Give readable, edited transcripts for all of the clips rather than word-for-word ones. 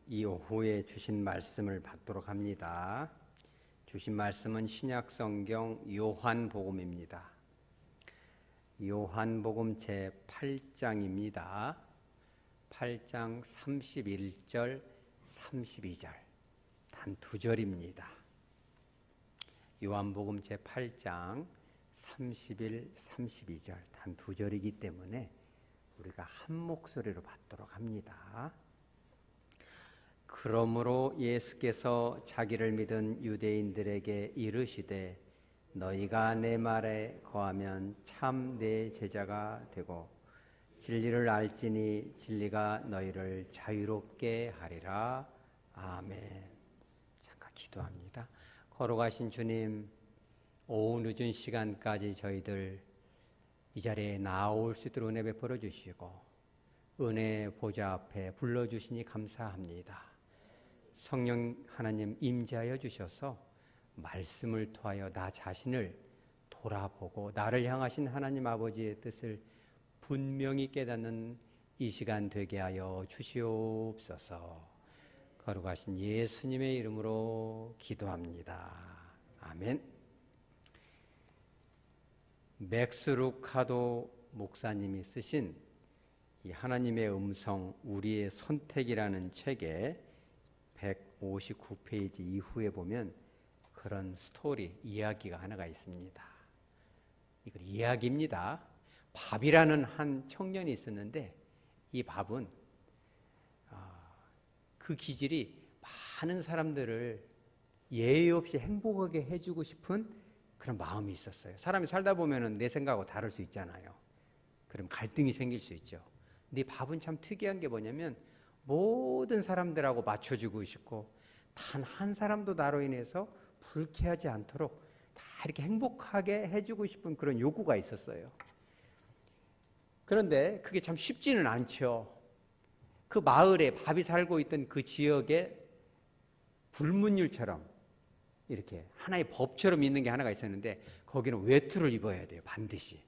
이 오후에 주신 말씀을 받도록 합니다. 주신 말씀은 신약성경 요한복음입니다. 요한복음 제8장입니다. 8장 31절, 32절 단 두 절입니다. 요한복음 제8장 31, 32절 단 두 절이기 때문에 우리가 한 목소리로 받도록 합니다. 그러므로 예수께서 자기를 믿은 유대인들에게 이르시되 너희가 내 말에 거하면 참 내 제자가 되고 진리를 알지니 진리가 너희를 자유롭게 하리라. 아멘. 잠깐 기도합니다. 걸어가신 주님, 오후 늦은 시간까지 저희들 이 자리에 나올 수 있도록 은혜 베풀어 주시고 은혜 보좌 앞에 불러주시니 감사합니다. 성령 하나님 임재하여 주셔서 말씀을 통하여 나 자신을 돌아보고 나를 향하신 하나님 아버지의 뜻을 분명히 깨닫는 이 시간 되게 하여 주시옵소서. 거룩하신 예수님의 이름으로 기도합니다. 아멘. 맥스 루카도 목사님이 쓰신 이 하나님의 음성 우리의 선택이라는 책에 159페이지 이후에 보면 그런 스토리, 이야기가 하나가 있습니다. 이건 이야기입니다. 밥이라는 한 청년이 있었는데 이 밥은 그 기질이 많은 사람들을 예의 없이 행복하게 해주고 싶은 그런 마음이 있었어요. 사람이 살다 보면 내 생각하고 다를 수 있잖아요. 그럼 갈등이 생길 수 있죠. 근데 이 밥은 참 특이한 게 뭐냐면 모든 사람들하고 맞춰주고 싶고 단 한 사람도 나로 인해서 불쾌하지 않도록 다 이렇게 행복하게 해주고 싶은 그런 요구가 있었어요. 그런데 그게 참 쉽지는 않죠. 그 마을에 밥이 살고 있던 그 지역에 불문율처럼 이렇게 하나의 법처럼 있는 게 하나가 있었는데 거기는 외투를 입어야 돼요. 반드시.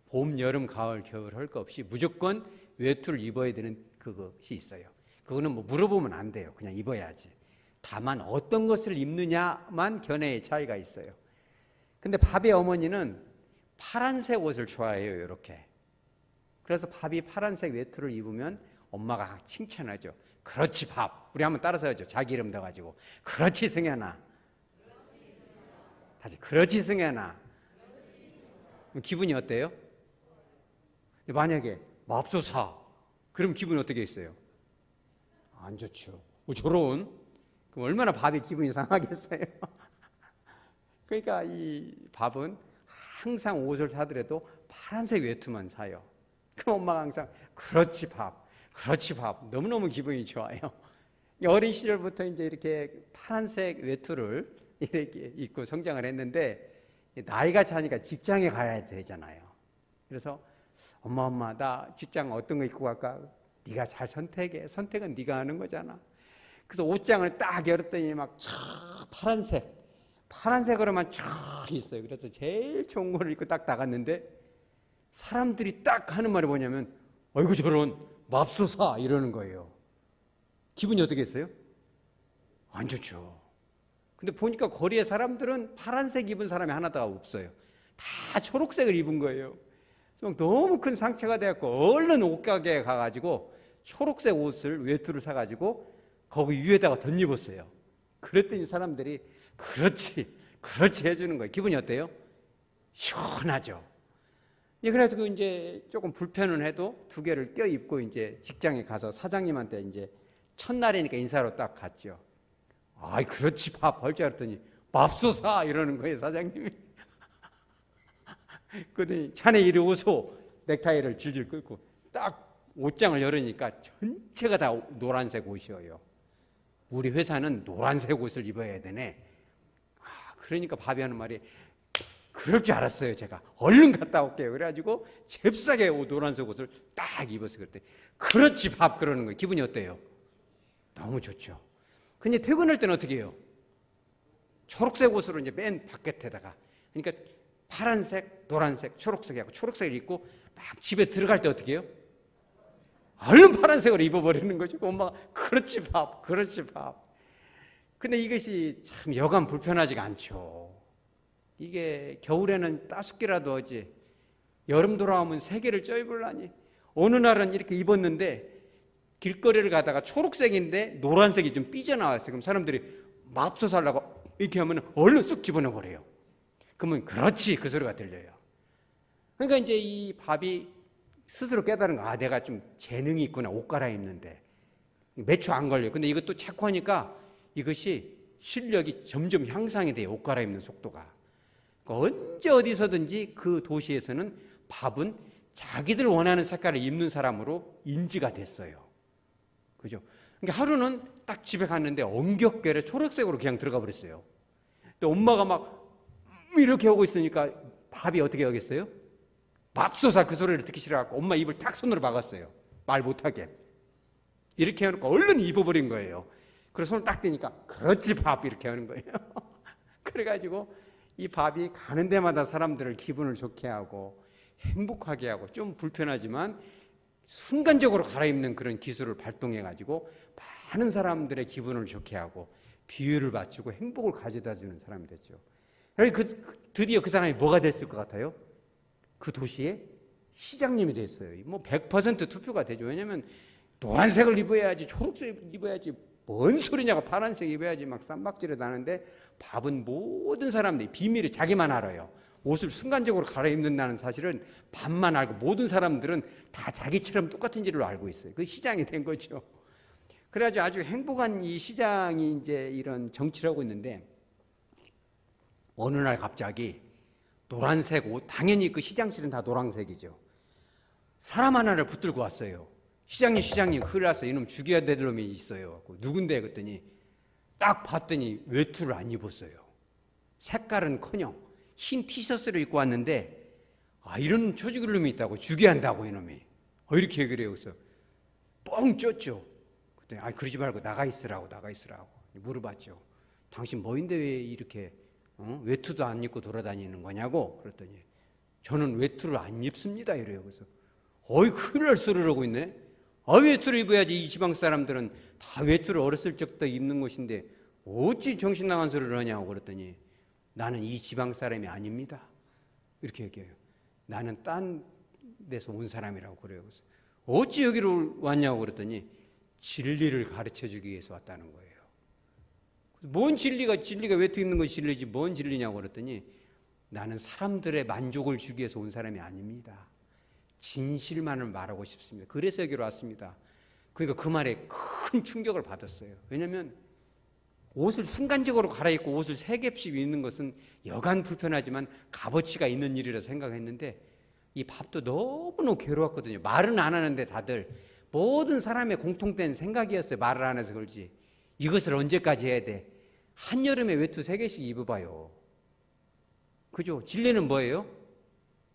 봄, 여름, 가을, 겨울 할 거 없이 무조건 외투를 입어야 되는 그것이 있어요. 그거는 뭐 물어보면 안 돼요. 그냥 입어야지. 다만 어떤 것을 입느냐만 견해의 차이가 있어요. 근데 밥의 어머니는 파란색 옷을 좋아해요. 이렇게. 그래서 밥이 파란색 외투를 입으면 엄마가 칭찬하죠. 그렇지 밥. 우리 한번 따라서 하죠. 자기 이름 넣어가지고. 그렇지 승현아. 다시 그렇지 승현아. 기분이 어때요? 만약에 맙소사. 그럼 기분이 어떻게 있어요? 안 좋죠. 저런. 그럼 얼마나 밥이 기분이 상하겠어요? 그러니까 이 밥은 항상 옷을 사더라도 파란색 외투만 사요. 그럼 엄마가 항상 그렇지 밥, 그렇지 밥. 너무너무 기분이 좋아요. 어린 시절부터 이제 이렇게 파란색 외투를 이렇게 입고 성장을 했는데 나이가 차니까 직장에 가야 되잖아요. 그래서 엄마 나 직장 어떤 거 입고 갈까? 네가 잘 선택해. 선택은 네가 하는 거잖아. 그래서 옷장을 딱 열었더니 막 파란색으로만 쫙 있어요. 그래서 제일 좋은 걸 입고 딱 나갔는데 사람들이 딱 하는 말이 뭐냐면 아이고 저런 맙소사 이러는 거예요. 기분이 어떻게 했어요? 안 좋죠. 근데 보니까 거리에 사람들은 파란색 입은 사람이 하나도 없어요. 다 초록색을 입은 거예요. 너무 큰 상처가 돼갖고 얼른 옷가게에 가가지고 초록색 옷을 외투를 사가지고 거기 위에다가 덧입었어요. 그랬더니 사람들이 그렇지 해주는 거예요. 기분이 어때요? 시원하죠. 그래서 이제 조금 불편은 해도 두 개를 껴입고 이제 직장에 가서 사장님한테 이제 첫날이니까 인사로 딱 갔죠. 아이 그렇지 밥 할 줄 알았더니 맙소사 이러는 거예요 사장님이. 그러더니 자네 이리 오소. 넥타이를 질질 끌고 딱 옷장을 열으니까 전체가 다 노란색 옷이에요. 우리 회사는 노란색 옷을 입어야 되네. 그러니까 밥이 하는 말이 그럴 줄 알았어요. 제가 얼른 갔다 올게요. 그래가지고 잽싸게 노란색 옷을 딱 입었어요. 그랬더니 그렇지 밥 그러는 거예요. 기분이 어때요? 너무 좋죠. 근데 퇴근할 때는 어떻게 해요? 초록색 옷으로 이제 맨 바깥에다가 그러니까 파란색, 노란색, 초록색하고 초록색을 입고 막 집에 들어갈 때 어떻게 해요? 얼른 파란색으로 입어버리는 거죠. 엄마가 그렇지 밥, 그렇지 밥. 근데 이것이 참 여간 불편하지가 않죠. 이게 겨울에는 따숩게라도 하지, 여름 돌아오면 세 개를 쪄입으려니. 어느 날은 이렇게 입었는데 길거리를 가다가 초록색인데 노란색이 좀 삐져나왔어요. 그럼 사람들이 맙소사 하려고 이렇게 하면 얼른 쑥 집어넣어버려요. 그러면 그렇지, 그 소리가 들려요. 그러니까 이제 이 밥이 스스로 깨달은 거, 아, 내가 좀 재능이 있구나, 옷 갈아입는데. 몇 초 안 걸려요. 근데 이것도 자꾸 하니까 이것이 실력이 점점 향상이 돼요. 옷 갈아입는 속도가. 그러니까 언제 어디서든지 그 도시에서는 밥은 자기들 원하는 색깔을 입는 사람으로 인지가 됐어요. 그죠? 그러니까 하루는 딱 집에 갔는데 엉겹결에 초록색으로 그냥 들어가 버렸어요. 근데 엄마가 막 이렇게 하고 있으니까 밥이 어떻게 하겠어요? 맙소사 그 소리를 듣기 싫어갖고 엄마 입을 탁 손으로 막았어요. 말 못하게. 이렇게 해놓고 얼른 입어버린 거예요. 그래서 손을 딱 대니까 그렇지 밥, 이렇게 하는 거예요. 그래가지고 이 밥이 가는 데마다 사람들을 기분을 좋게 하고 행복하게 하고, 좀 불편하지만 순간적으로 갈아입는 그런 기술을 발동해가지고 많은 사람들의 기분을 좋게 하고 비유를 맞추고 행복을 가져다 주는 사람이 됐죠. 드디어 그 사람이 뭐가 됐을 것 같아요? 그 도시의 시장님이 됐어요. 뭐 100% 투표가 되죠. 왜냐하면 노란색을 입어야지, 초록색을 입어야지, 뭔 소리냐고 파란색 입어야지 막 쌈박질을 나는데, 밥은 모든 사람들이 비밀을 자기만 알아요. 옷을 순간적으로 갈아입는다는 사실은 밥만 알고 모든 사람들은 다 자기처럼 똑같은 줄로 알고 있어요. 그 시장이 된 거죠. 그래가지고 아주 행복한 이 시장이 이제 이런 정치를 하고 있는데, 어느 날 갑자기 노란색 옷, 당연히 그 시장실은 다 노란색이죠. 사람 하나를 붙들고 왔어요. 시장님 큰일 났어요. 이놈 죽여야 될 놈이 있어요. 누군데? 그랬더니 딱 봤더니 외투를 안 입었어요. 색깔은커녕 흰 티셔츠를 입고 왔는데, 아, 이런 처죽을 놈이 있다고, 죽여야 한다고 이놈이. 이렇게 얘기를 해요. 그래서 뻥 쪘죠. 그랬더니 아, 그러지 말고 나가 있으라고 물어봤죠. 당신 뭐인데 왜 이렇게 외투도 안 입고 돌아다니는 거냐고. 그랬더니 저는 외투를 안 입습니다, 이래요. 그래서 큰일 날 소리를 하고 있네. 외투를 입어야지. 이 지방 사람들은 다 외투를 어렸을 적부터 입는 것인데 어찌 정신 나간 소리를 하냐고. 그랬더니 나는 이 지방 사람이 아닙니다, 이렇게 얘기해요. 나는 딴 데서 온 사람이라고 그래요. 그래서 어찌 여기로 왔냐고 그랬더니 진리를 가르쳐 주기 위해서 왔다는 거예요. 뭔 진리가 외투 입는 것이 진리지 뭔 진리냐고 그랬더니 나는 사람들의 만족을 주기 위해서 온 사람이 아닙니다. 진실만을 말하고 싶습니다. 그래서 여기로 왔습니다. 그러니까 그 말에 큰 충격을 받았어요. 왜냐하면 옷을 순간적으로 갈아입고 옷을 3겹씩 입는 것은 여간 불편하지만 값어치가 있는 일이라 생각했는데, 이 밥도 너무너무 괴로웠거든요. 말은 안 하는데 다들 모든 사람의 공통된 생각이었어요. 말을 안 해서 그렇지. 이것을 언제까지 해야 돼? 한여름에 외투 3개씩 입어봐요. 그죠? 진리는 뭐예요?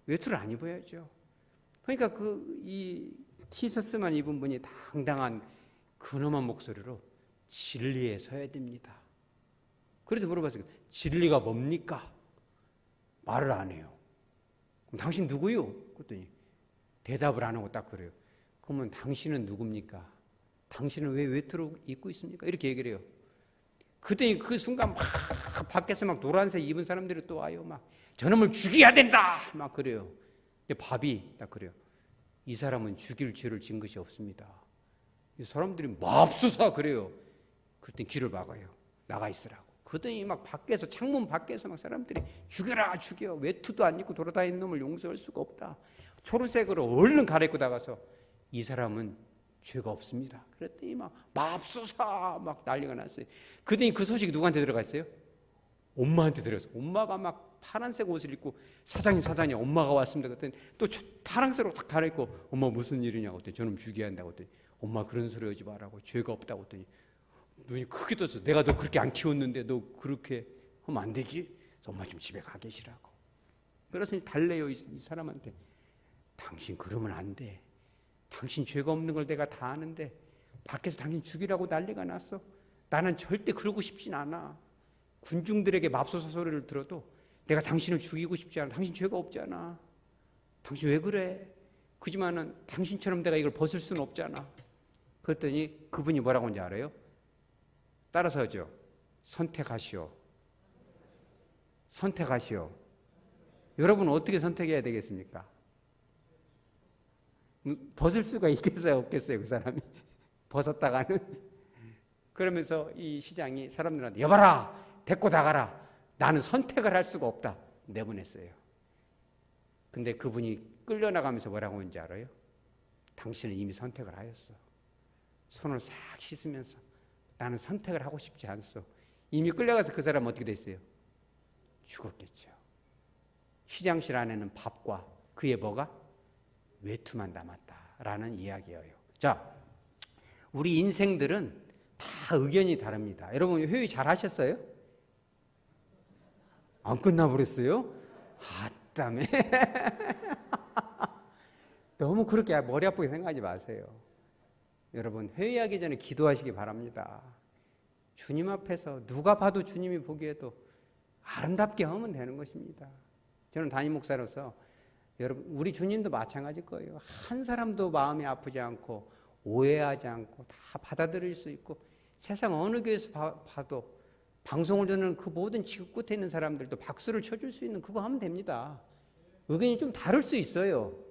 외투를 안 입어야죠. 그러니까 이 티셔츠만 입은 분이 당당한 근엄한 목소리로 진리에 서야 됩니다. 그래도 물어봤어요. 진리가 뭡니까? 말을 안 해요. 그럼 당신 누구요? 그랬더니 대답을 안 하고 딱 그래요. 그러면 당신은 누굽니까? 당신은 왜 외투를 입고 있습니까? 이렇게 얘기를 해요. 그때 그 순간 막 밖에서 막 노란색 입은 사람들이 또 와요. 막 저놈을 죽여야 된다 막 그래요. 근데 밥이 딱 그래요. 이 사람은 죽일 죄를 진 것이 없습니다. 이 사람들이 맙소사 그래요. 그랬더니 길을 막아요. 나가 있으라고. 그랬더니 막 밖에서, 창문 밖에서 막 사람들이 죽여라 죽여, 외투도 안 입고 돌아다니는 놈을 용서할 수가 없다. 초록색으로 얼른 갈아입고 나가서 이 사람은 죄가 없습니다. 그랬더니 막 맙소사 막 난리가 났어요. 그랬더니 그 소식이 누구한테 들어갔어요? 엄마한테 들어갔어요. 엄마가 막 파란색 옷을 입고 사장님 엄마가 왔습니다. 그랬더니 또 파란색으로 딱 갈아입고 엄마 무슨 일이냐고 했더니 저놈 죽여야 한다고 했더니 엄마 그런 소리 하지 말라고, 죄가 없다고 했더니 눈이 크게 떴어. 내가 너 그렇게 안 키웠는데 너 그렇게 하면 안 되지? 그래서 엄마 좀 집에 가 계시라고. 그래서 달래요. 이 사람한테. 당신 그러면 안 돼. 당신 죄가 없는 걸 내가 다 아는데 밖에서 당신 죽이라고 난리가 났어. 나는 절대 그러고 싶진 않아. 군중들에게 맙소사 소리를 들어도 내가 당신을 죽이고 싶지 않아. 당신 죄가 없잖아. 당신 왜 그래? 그지만은 당신처럼 내가 이걸 벗을 수는 없잖아. 그랬더니 그분이 뭐라고 하는지 알아요? 따라서 하죠. 선택하시오. 선택하시오. 여러분은 어떻게 선택해야 되겠습니까? 벗을 수가 있겠어요, 없겠어요, 그 사람이? 벗었다가는? 그러면서 이 시장이 사람들한테 여봐라, 데리고 나가라. 나는 선택을 할 수가 없다. 내보냈어요. 근데 그분이 끌려나가면서 뭐라고 하는지 알아요? 당신은 이미 선택을 하였어. 손을 싹 씻으면서 나는 선택을 하고 싶지 않소. 이미 끌려가서 그 사람은 어떻게 됐어요? 죽었겠죠. 시장실 안에는 밥과 그의 뭐가? 외투만 남았다라는 이야기예요. 자, 우리 인생들은 다 의견이 다릅니다. 여러분 회의 잘 하셨어요? 안 끝나버렸어요? 아따매. 너무 그렇게 머리 아프게 생각하지 마세요. 여러분 회의하기 전에 기도하시기 바랍니다. 주님 앞에서 누가 봐도 주님이 보기에도 아름답게 하면 되는 것입니다. 저는 담임 목사로서 여러분 우리 주님도 마찬가지일 거예요. 한 사람도 마음이 아프지 않고 오해하지 않고 다 받아들일 수 있고 세상 어느 교회에서 봐도 방송을 듣는 그 모든 지구 끝에 있는 사람들도 박수를 쳐줄 수 있는 그거 하면 됩니다. 의견이 좀 다를 수 있어요.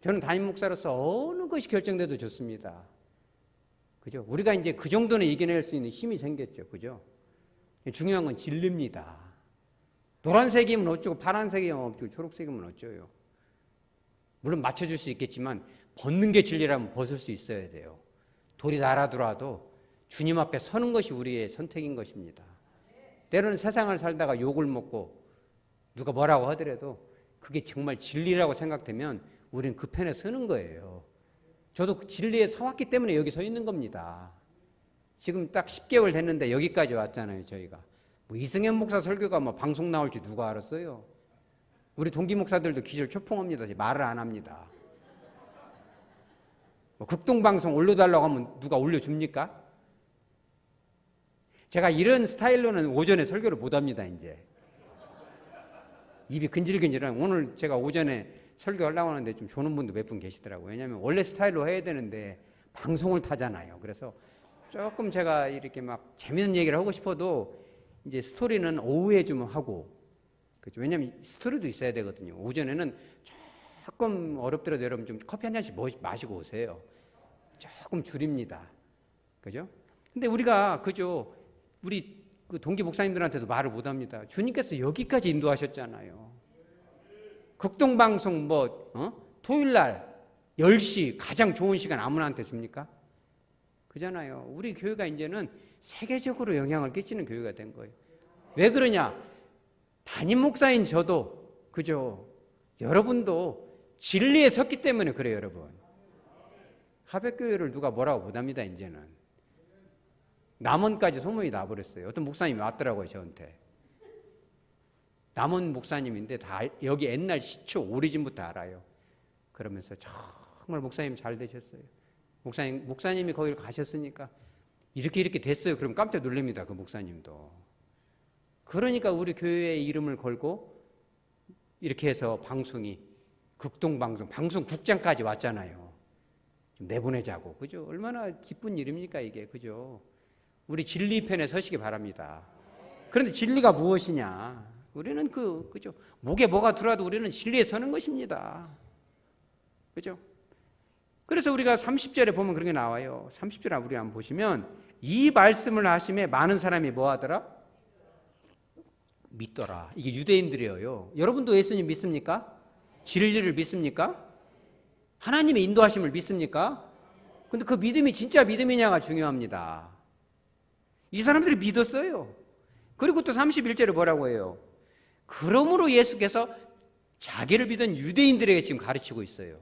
저는 담임 목사로서 어느 것이 결정돼도 좋습니다. 그죠? 우리가 이제 그 정도는 이겨낼 수 있는 힘이 생겼죠. 그죠? 중요한 건 진리입니다. 노란색이면 어쩌고 파란색이면 어쩌고 초록색이면 어쩌요. 물론 맞춰줄 수 있겠지만 벗는 게 진리라면 벗을 수 있어야 돼요. 돌이 날아들어도 주님 앞에 서는 것이 우리의 선택인 것입니다. 때로는 세상을 살다가 욕을 먹고 누가 뭐라고 하더라도 그게 정말 진리라고 생각되면 우리는 그 편에 서는 거예요. 저도 그 진리에 서왔기 때문에 여기 서 있는 겁니다. 지금 딱 10개월 됐는데 여기까지 왔잖아요. 저희가 뭐 이승현 목사 설교가 뭐 방송 나올지 누가 알았어요? 우리 동기 목사들도 기절초풍합니다. 말을 안 합니다. 뭐 극동방송 올려달라고 하면 누가 올려줍니까? 제가 이런 스타일로는 오전에 설교를 못합니다. 이제 입이 근질근질한. 오늘 제가 오전에 설교하려고 하는데 좀 조는 분도 몇 분 계시더라고요. 왜냐하면 원래 스타일로 해야 되는데 방송을 타잖아요. 그래서 조금 제가 이렇게 막 재밌는 얘기를 하고 싶어도 이제 스토리는 오후에 좀 하고, 그렇죠? 왜냐하면 스토리도 있어야 되거든요. 오전에는 조금 어렵더라도 여러분 좀 커피 한 잔씩 마시고 오세요. 조금 줄입니다. 그죠? 근데 우리가 그죠? 우리 그 동기 목사님들한테도 말을 못 합니다. 주님께서 여기까지 인도하셨잖아요. 극동방송 토요일 날 10시 가장 좋은 시간 아무나한테 줍니까? 그잖아요. 우리 교회가 이제는 세계적으로 영향을 끼치는 교회가 된 거예요. 왜 그러냐? 담임 목사인 저도 그죠? 여러분도 진리에 섰기 때문에 그래요, 여러분. 하백교회를 누가 뭐라고 못합니다. 이제는 남원까지 소문이 나버렸어요. 어떤 목사님이 왔더라고요, 저한테. 남원 목사님인데 다 여기 옛날 시초 오리진부터 알아요. 그러면서 정말 목사님 잘 되셨어요. 목사님이 거기를 가셨으니까 이렇게 됐어요. 그럼 깜짝 놀랍니다. 그 목사님도. 그러니까 우리 교회의 이름을 걸고 이렇게 해서 방송이 극동방송, 방송국장까지 왔잖아요. 좀 내보내자고. 그죠? 얼마나 기쁜 일입니까, 이게. 그죠? 우리 진리 편에 서시기 바랍니다. 그런데 진리가 무엇이냐? 우리는 그죠? 목에 뭐가 들어와도 우리는 진리에 서는 것입니다. 그죠? 그래서 우리가 30절에 보면 그런 게 나와요. 30절 우리 한번 보시면 이 말씀을 하심에 많은 사람이 뭐 하더라? 믿더라. 이게 유대인들이에요. 여러분도 예수님 믿습니까? 진리를 믿습니까? 하나님의 인도하심을 믿습니까? 근데 그 믿음이 진짜 믿음이냐가 중요합니다. 이 사람들이 믿었어요. 그리고 또 31절에 뭐라고 해요? 그러므로 예수께서 자기를 믿은 유대인들에게 지금 가르치고 있어요.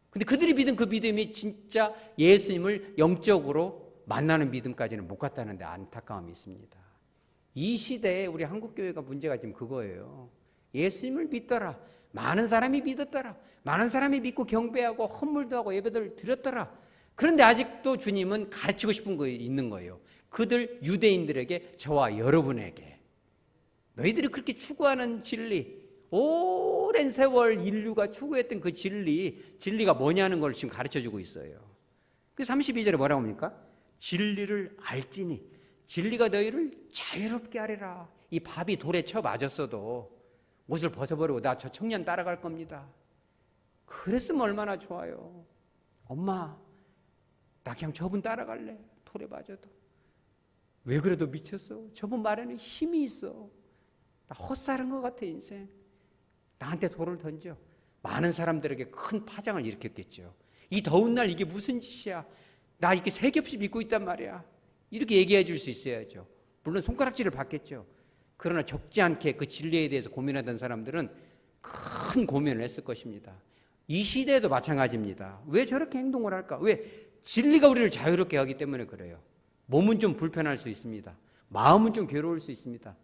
근데 그들이 믿은 그 믿음이 진짜 예수님을 영적으로 만나는 믿음까지는 못 갔다는데 안타까움이 있습니다. 이 시대에 우리 한국교회가 문제가 지금 그거예요. 예수님을 믿더라. 많은 사람이 믿었더라. 많은 사람이 믿고 경배하고 헌물도 하고 예배를 드렸더라. 그런데 아직도 주님은 가르치고 싶은 거 있는 거예요. 그들 유대인들에게, 저와 여러분에게 너희들이 그렇게 추구하는 진리, 오랜 세월 인류가 추구했던 그 진리가 뭐냐는 걸 지금 가르쳐주고 있어요. 그 32절에 뭐라고 합니까? 진리를 알지니 진리가 너희를 자유롭게 하리라. 이 밥이 돌에 쳐 맞았어도 옷을 벗어버리고 나 저 청년 따라갈 겁니다. 그랬으면 얼마나 좋아요. 엄마, 나 그냥 저분 따라갈래. 돌에 맞아도. 왜 그래도 미쳤어? 저분 말에는 힘이 있어. 나 헛살은 것 같아 인생. 나한테 돌을 던져. 많은 사람들에게 큰 파장을 일으켰겠죠. 이 더운 날 이게 무슨 짓이야. 나 이렇게 세 겹씩 입고 있단 말이야. 이렇게 얘기해 줄 수 있어야죠. 물론 손가락질을 받겠죠. 그러나 적지 않게 그 진리에 대해서 고민하던 사람들은 큰 고민을 했을 것입니다. 이 시대에도 마찬가지입니다. 왜 저렇게 행동을 할까? 왜? 진리가 우리를 자유롭게 하기 때문에 그래요. 몸은 좀 불편할 수 있습니다. 마음은 좀 괴로울 수 있습니다.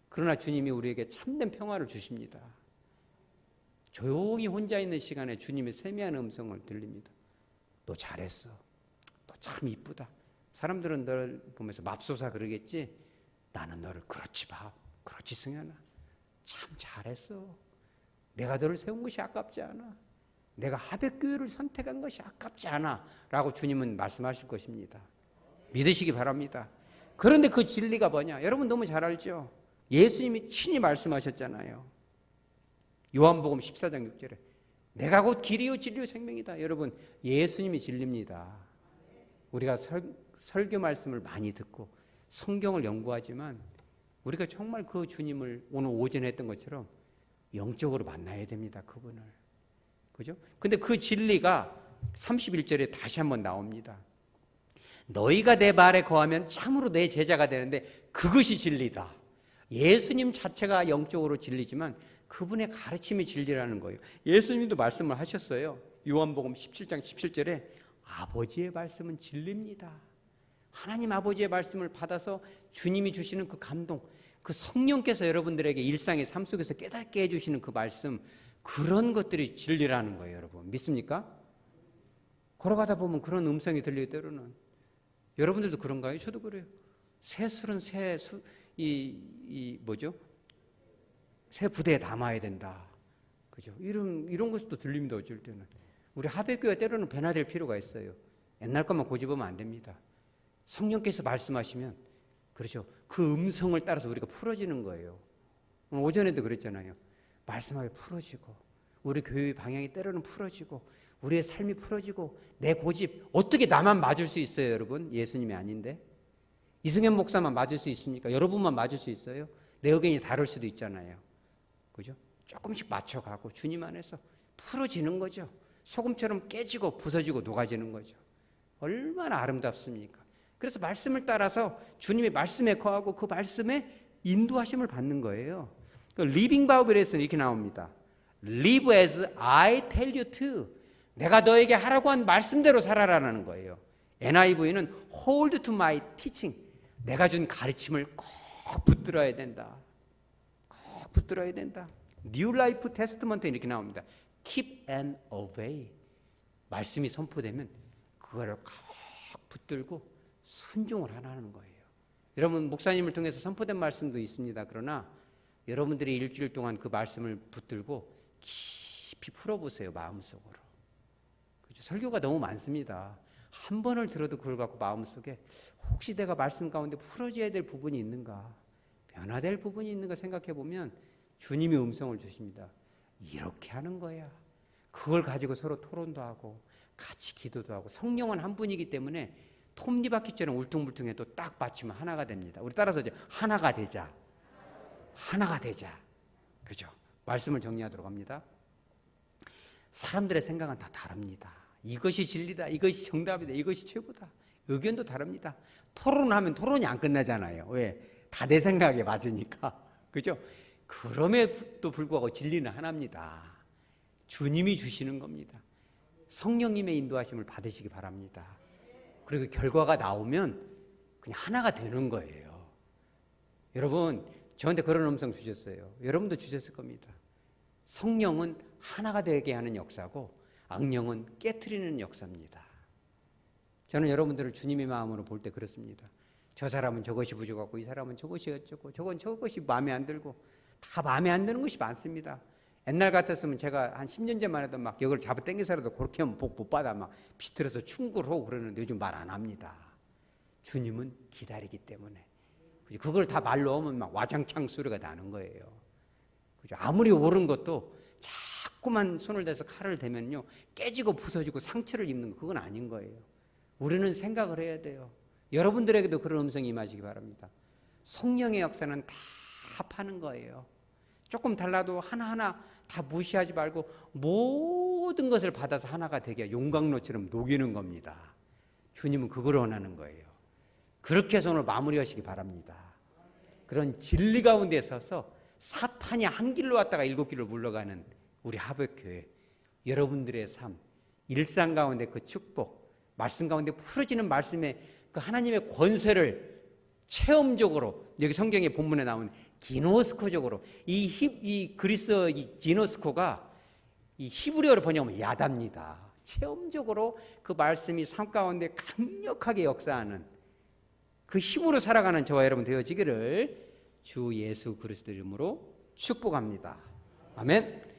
그러나 주님이 우리에게 참된 평화를 주십니다. 조용히 혼자 있는 시간에 주님의 세미한 음성을 들립니다. 너 잘했어. 너 참 이쁘다. 사람들은 널 보면서 맙소사 그러겠지. 나는 너를 그렇지 봐. 그렇지 승현아. 참 잘했어. 내가 너를 세운 것이 아깝지 않아. 내가 하백교회를 선택한 것이 아깝지 않아. 라고 주님은 말씀하실 것입니다. 믿으시기 바랍니다. 그런데 그 진리가 뭐냐? 여러분 너무 잘 알죠? 예수님이 친히 말씀하셨잖아요. 요한복음 14장 6절에 내가 곧 길이요 진리요 생명이다. 여러분 예수님이 진리입니다. 우리가 설교 말씀을 많이 듣고 성경을 연구하지만 우리가 정말 그 주님을 오늘 오전에 했던 것처럼 영적으로 만나야 됩니다. 그분을. 그죠? 근데 그 진리가 31절에 다시 한번 나옵니다. 너희가 내 말에 거하면 참으로 내 제자가 되는데 그것이 진리다. 예수님 자체가 영적으로 진리지만 그분의 가르침이 진리라는 거예요. 예수님도 말씀을 하셨어요. 요한복음 17장 17절에 아버지의 말씀은 진리입니다. 하나님 아버지의 말씀을 받아서 주님이 주시는 그 감동, 그 성령께서 여러분들에게 일상의 삶 속에서 깨닫게 해주시는 그 말씀, 그런 것들이 진리라는 거예요. 여러분 믿습니까? 걸어가다 보면 그런 음성이 들려요. 때로는. 여러분들도 그런가요? 저도 그래요. 새술은 새 부대에 남아야 된다. 그죠? 이런 것도 들립니다. 어쩔 때는. 우리 하백교회 때로는 변화될 필요가 있어요. 옛날 것만 고집하면 안 됩니다. 성령께서 말씀하시면, 그렇죠. 그 음성을 따라서 우리가 풀어지는 거예요. 오늘 오전에도 그랬잖아요. 말씀하게 풀어지고, 우리 교회의 방향이 때로는 풀어지고, 우리의 삶이 풀어지고, 내 고집, 어떻게 나만 맞을 수 있어요, 여러분? 예수님이 아닌데. 이승현 목사만 맞을 수 있습니까? 여러분만 맞을 수 있어요? 내 의견이 다를 수도 있잖아요. 그죠? 조금씩 맞춰가고 주님 안에서 풀어지는 거죠. 소금처럼 깨지고 부서지고 녹아지는 거죠. 얼마나 아름답습니까? 그래서 말씀을 따라서 주님의 말씀에 거하고 그 말씀에 인도하심을 받는 거예요. 리빙 바이블에서는 이렇게 나옵니다. Live as I tell you to. 내가 너에게 하라고 한 말씀대로 살아라는 거예요. NIV는 hold to my teaching. 내가 준 가르침을 꼭 붙들어야 된다. 꼭 붙들어야 된다. New Life Testament 이렇게 나옵니다. Keep and obey. 말씀이 선포되면 그거를 꼭 붙들고 순종을 하라는 거예요. 여러분 목사님을 통해서 선포된 말씀도 있습니다. 그러나 여러분들이 일주일 동안 그 말씀을 붙들고 깊이 풀어보세요. 마음속으로. 그렇죠? 설교가 너무 많습니다. 한 번을 들어도 그걸 갖고 마음속에 혹시 내가 말씀 가운데 풀어져야 될 부분이 있는가, 변화될 부분이 있는가 생각해 보면 주님이 음성을 주십니다. 이렇게 하는 거야. 그걸 가지고 서로 토론도 하고 같이 기도도 하고, 성령은 한 분이기 때문에 톱니바퀴처럼 울퉁불퉁해도 딱 받치면 하나가 됩니다. 우리 따라서 이제 하나가 되자. 하나가 되자. 그죠? 말씀을 정리하도록 합니다. 사람들의 생각은 다 다릅니다. 이것이 진리다. 이것이 정답이다. 이것이 최고다. 의견도 다릅니다. 토론하면 토론이 안 끝나잖아요. 왜? 다 내 생각에 맞으니까. 그죠? 그럼에도 불구하고 진리는 하나입니다. 주님이 주시는 겁니다. 성령님의 인도하심을 받으시기 바랍니다. 그리고 결과가 나오면 그냥 하나가 되는 거예요. 여러분, 저한테 그런 음성 주셨어요. 여러분도 주셨을 겁니다. 성령은 하나가 되게 하는 역사고 악령은 깨트리는 역사입니다. 저는 여러분들을 주님의 마음으로 볼 때 그렇습니다. 저 사람은 저것이 부족하고 이 사람은 저것이 어쩌고 저건 저것이 마음에 안 들고, 다 마음에 안 드는 것이 많습니다. 옛날 같았으면 제가 한 10년 전만 해도 막 이걸 잡아 당겨서라도 그렇게 하면 복 못 받아 막 비틀어서 충고를 하고 그러는데 요즘 말 안 합니다. 주님은 기다리기 때문에. 그걸 다 말로 하면 막 와장창 소리가 나는 거예요. 그죠? 아무리 옳은 것도 자꾸만 손을 대서 칼을 대면요 깨지고 부서지고 상처를 입는 거 그건 아닌 거예요. 우리는 생각을 해야 돼요. 여러분들에게도 그런 음성이 임하시기 바랍니다. 성령의 역사는 다 합하는 거예요. 조금 달라도 하나하나 다 무시하지 말고 모든 것을 받아서 하나가 되게 용광로처럼 녹이는 겁니다. 주님은 그걸 원하는 거예요. 그렇게 해서 오늘 마무리하시기 바랍니다. 그런 진리 가운데 서서 사탄이 한 길로 왔다가 7길로 물러가는 우리 하백교회, 여러분들의 삶, 일상 가운데 그 축복, 말씀 가운데 풀어지는 말씀의 그 하나님의 권세를 체험적으로, 여기 성경의 본문에 나오는 기노스코적으로, 이 그리스 이 지노스코가 이 히브리어로 번역하면 야답니다. 체험적으로 그 말씀이 삶 가운데 강력하게 역사하는 그 힘으로 살아가는 저와 여러분 되어지기를 주 예수 그리스도 이름으로 축복합니다. 아멘.